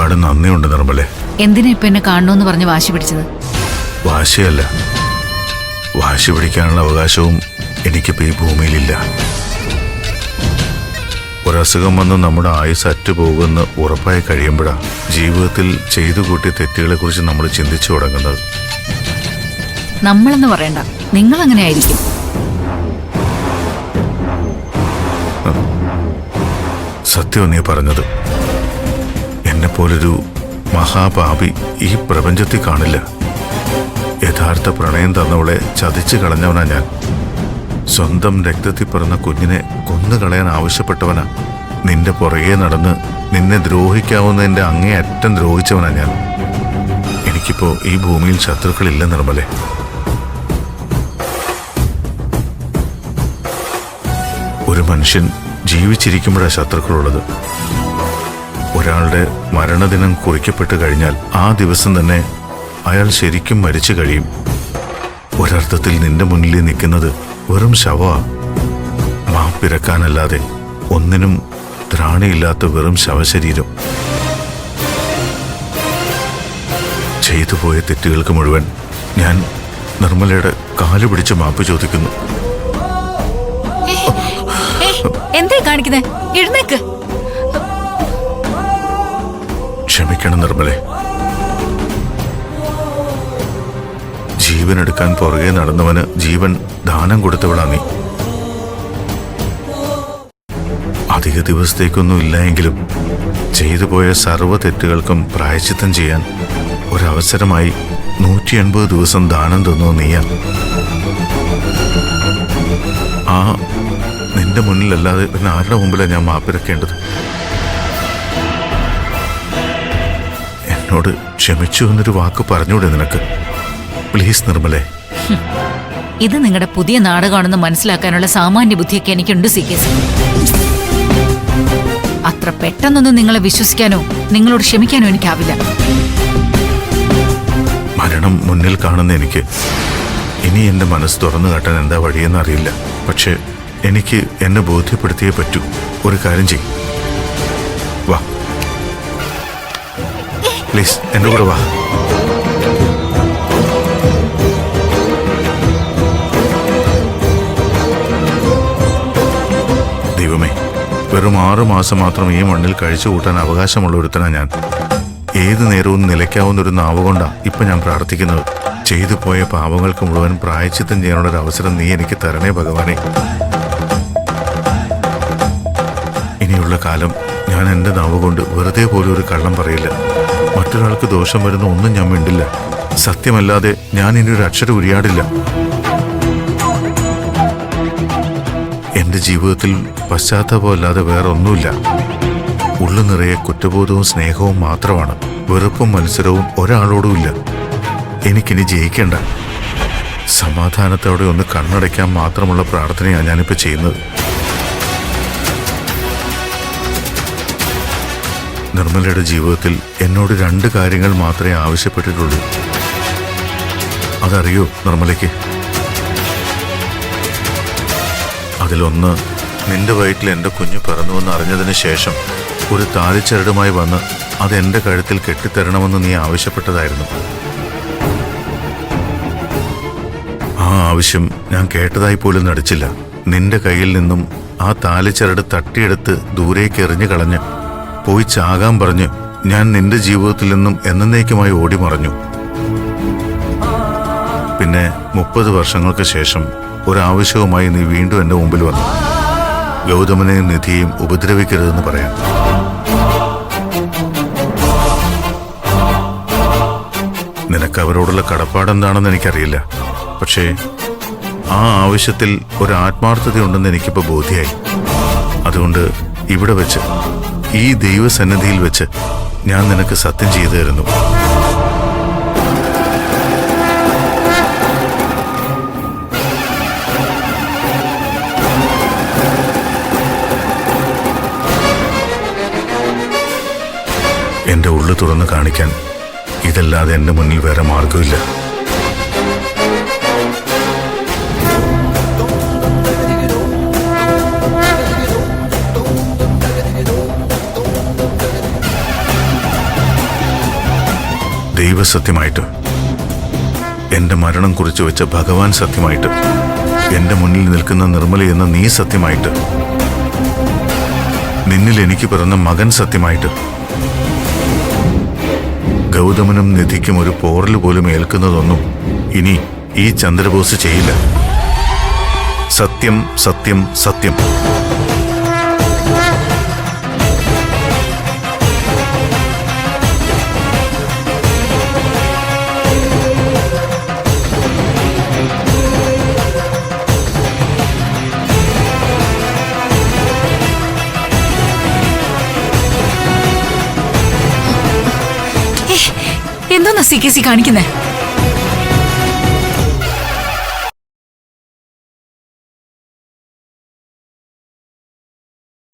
ഒരുപാട് നന്ദിയുണ്ട് നിർമ്മലേ. എന്തിനാ ഇപ്പൊ എന്നെ കാണണമെന്ന് പറഞ്ഞ് വാശി പിടിച്ചത്? വാശിയല്ല, വാശി പിടിക്കാനുള്ള അവകാശവും എനിക്കിപ്പോ ഈ ഭൂമിയിലില്ല. ഒരസുഖം വന്ന് നമ്മുടെ ആയുസ് അറ്റുപോകുമെന്ന് ഉറപ്പായി കഴിയുമ്പോഴാണ് ജീവിതത്തിൽ ചെയ്തു കൂട്ടിയ തെറ്റുകളെ കുറിച്ച് നമ്മൾ ചിന്തിച്ചു തുടങ്ങുന്നത്. നമ്മളെന്ന് പറയണ്ട, നിങ്ങൾ അങ്ങനെ ആയിരിക്കും. സത്യം നീ പറഞ്ഞത്. എന്നെപ്പോലൊരു മഹാപാപി ഈ പ്രപഞ്ചത്തിൽ കാണില്ല. യഥാർത്ഥ പ്രണയം തന്നവളെ ചതിച്ചു കളഞ്ഞവനാ ഞാൻ. സ്വന്തം രക്തത്തിൽ പിറന്ന കുഞ്ഞിനെ കൊന്നുകളയാൻ ആവശ്യപ്പെട്ടവനാ. നിന്റെ പുറകെ നടന്ന് നിന്നെ ദ്രോഹിക്കാവുന്നതിൻ്റെ അങ്ങേയറ്റം ദ്രോഹിച്ചവനാ ഞാൻ. എനിക്കിപ്പോ ഈ ഭൂമിയിൽ ശത്രുക്കളില്ല നിർമ്മലേ. ഒരു മനുഷ്യൻ ജീവിച്ചിരിക്കുമ്പോഴാണ് ശത്രുക്കളുള്ളത്. ഒരാളുടെ മരണദിനം കുറിക്കപ്പെട്ട് കഴിഞ്ഞാൽ ആ ദിവസം തന്നെ അയാൾ ശരിക്കും മരിച്ചു കഴിയും. ഒരർത്ഥത്തിൽ നിന്റെ മുന്നിൽ നിൽക്കുന്നത് വെറും ശവമാ. മാപ്പിരക്കാനല്ലാതെ ഒന്നിനും ത്രാണിയില്ലാത്ത വെറും ശവശരീരം. ചെയ്തു പോയ തെറ്റുകൾക്ക് മുഴുവൻ ഞാൻ നിർമ്മലയുടെ കാല് പിടിച്ച് മാപ്പ് ചോദിക്കുന്നു. എന്തേ കാണിക്കുന്നേ? എഴുന്നേക്ക്. ക്ഷമിക്കണം നിർമ്മലേ. ജീവൻ എടുക്കാൻ പുറകെ നടന്നവന് ജീവൻ ദാനം കൊടുത്തവളാ നീ. അധിക ദിവസത്തേക്കൊന്നും ഇല്ലായെങ്കിലും ചെയ്തു പോയ സർവ്വ തെറ്റുകൾക്കും പ്രായശ്ചിത്തം ചെയ്യാൻ ഒരവസരമായി 180 ദിവസം ദാനം തന്നു നീയാ. ആ നിന്റെ മുന്നിലല്ലാതെ പിന്നെ ആരുടെ മുമ്പിലാണ് ഞാൻ മാപ്പിരക്കേണ്ടത്? എന്നോട് ക്ഷമിച്ചു എന്നൊരു വാക്ക് പറഞ്ഞൂടെ നിനക്ക്? പ്ലീസ് നിർമ്മലേ. ഇത് നിങ്ങളുടെ പുതിയ നാടകമാണെന്ന് മനസ്സിലാക്കാനുള്ള സാമാന്യ ബുദ്ധിയൊക്കെ എനിക്കുണ്ട് CKC. അത്ര പെട്ടെന്നൊന്നും നിങ്ങളെ വിശ്വസിക്കാനോ നിങ്ങളോട് ക്ഷമിക്കാനോ എനിക്കാവില്ല. മരണം മുന്നിൽ കാണുന്ന എനിക്ക് ഇനി എന്റെ മനസ്സ് തുറന്നു കാട്ടാൻ എന്താ വഴിയെന്ന് അറിയില്ല. പക്ഷെ എനിക്ക് എന്നെ ബോധ്യപ്പെടുത്തിയേ പറ്റൂ. ഒരു കാര്യം ചെയ്യും, വാ പ്ലീസ്, എന്റെ കൂടെ വാ. ദൈവമേ, വെറും 6 മാസം മാത്രം ഈ മണ്ണിൽ കഴിച്ചു കൂട്ടാൻ അവകാശമുള്ള ഒരുത്തനാ ഞാൻ. ഏതു നേരവും നിലയ്ക്കാവുന്നൊരു നാവ് കൊണ്ടാ ഇപ്പൊ ഞാൻ പ്രാർത്ഥിക്കുന്നത്. ചെയ്തു പോയ പാപങ്ങൾക്ക് മുഴുവൻ പ്രായശ്ചിത്തം ചെയ്യാനുള്ളൊരു അവസരം നീ എനിക്ക് തരണേ ഭഗവാനെ. ഇനിയുള്ള കാലം ഞാൻ എൻ്റെ നാവ് കൊണ്ട് വെറുതെ പോലും ഒരു കള്ളം പറയില്ല. മറ്റൊരാൾക്ക് ദോഷം വരുന്ന ഒന്നും ഞാൻ മിണ്ടില്ല. സത്യമല്ലാതെ ഞാൻ ഇനി ഒരു അക്ഷരം ഉരിയാടില്ല. എൻ്റെ ജീവിതത്തിൽ പശ്ചാത്താപമല്ലാതെ വേറെ ഒന്നുമില്ല. ഉള്ളു നിറയെ കുറ്റബോധവും സ്നേഹവും മാത്രമാണ്. വെറുപ്പും മത്സരവും ഒരാളോടുമില്ല. എനിക്കിനി ജയിക്കേണ്ട. സമാധാനത്തോടെ ഒന്ന് കണ്ണടയ്ക്കാൻ മാത്രമുള്ള പ്രാർത്ഥനയാണ് ഞാനിപ്പോൾ ചെയ്യുന്നത്. നിർമ്മലയുടെ ജീവിതത്തിൽ എന്നോട് 2 കാര്യങ്ങൾ മാത്രമേ ആവശ്യപ്പെട്ടിട്ടുള്ളൂ. അതറിയോ നിർമ്മലയ്ക്ക്? അതിലൊന്ന്, നിന്റെ വയറ്റിൽ എൻ്റെ കുഞ്ഞ് പിറന്നുവെന്ന് അറിഞ്ഞതിന് ശേഷം ഒരു താലിച്ചരടുമായി വന്ന് അതെൻ്റെ കഴുത്തിൽ കെട്ടിത്തരണമെന്ന് നീ ആവശ്യപ്പെട്ടതായിരുന്നു. ആ ആവശ്യം ഞാൻ കേട്ടതായി പോലും നടിച്ചില്ല. നിന്റെ കയ്യിൽ നിന്നും ആ താലിച്ചരട് തട്ടിയെടുത്ത് ദൂരേക്ക് എറിഞ്ഞു കളഞ്ഞ് പോയി ചാകാൻ പറഞ്ഞ് ഞാൻ നിന്റെ ജീവിതത്തിൽ നിന്നും എന്നേക്കുമായി ഓടിമറഞ്ഞു. പിന്നെ 30 വർഷങ്ങൾക്ക് ശേഷം ഒരാവശ്യവുമായി നീ വീണ്ടും എൻ്റെ മുമ്പിൽ വന്നു. ഗൗതമനെയും നിധിയെയും ഉപദ്രവിക്കരുതെന്ന് പറയാൻ. നിനക്ക് അവരോടുള്ള കടപ്പാടെന്താണെന്ന് എനിക്കറിയില്ല. പക്ഷേ ആ ആവശ്യത്തിൽ ഒരു ആത്മാർത്ഥതയുണ്ടെന്ന് എനിക്കിപ്പോൾ ബോധ്യമായി. അതുകൊണ്ട് ഇവിടെ വെച്ച്, ഈ ദൈവസന്നിധിയിൽ വെച്ച് ഞാൻ നിനക്ക് സത്യം ചെയ്തു തരുന്നു. എൻ്റെ ഉള്ളു തുറന്ന് കാണിക്കാൻ ഇതല്ലാതെ എൻ്റെ മുന്നിൽ വേറെ മാർഗമില്ല. ദൈവസത്യമായിട്ട്, എന്റെ മരണം കുറിച്ച് വെച്ച ഭഗവാൻ സത്യമായിട്ട്, എന്റെ മുന്നിൽ നിൽക്കുന്ന നിർമ്മല എന്ന നീ സത്യമായിട്ട്, നിന്നിൽ എനിക്ക് പിറന്ന മകൻ സത്യമായിട്ട്, ഗൗതമനും നിധിക്കും ഒരു പോറൽ പോലും ഏൽക്കുന്നതൊന്നും ഇനി ഈ ചന്ദ്രബോസ് ചെയ്യില്ല. സത്യം, സത്യം, സത്യം. എന്തോന്നാ സി കെ സി കാണിക്കുന്നേ?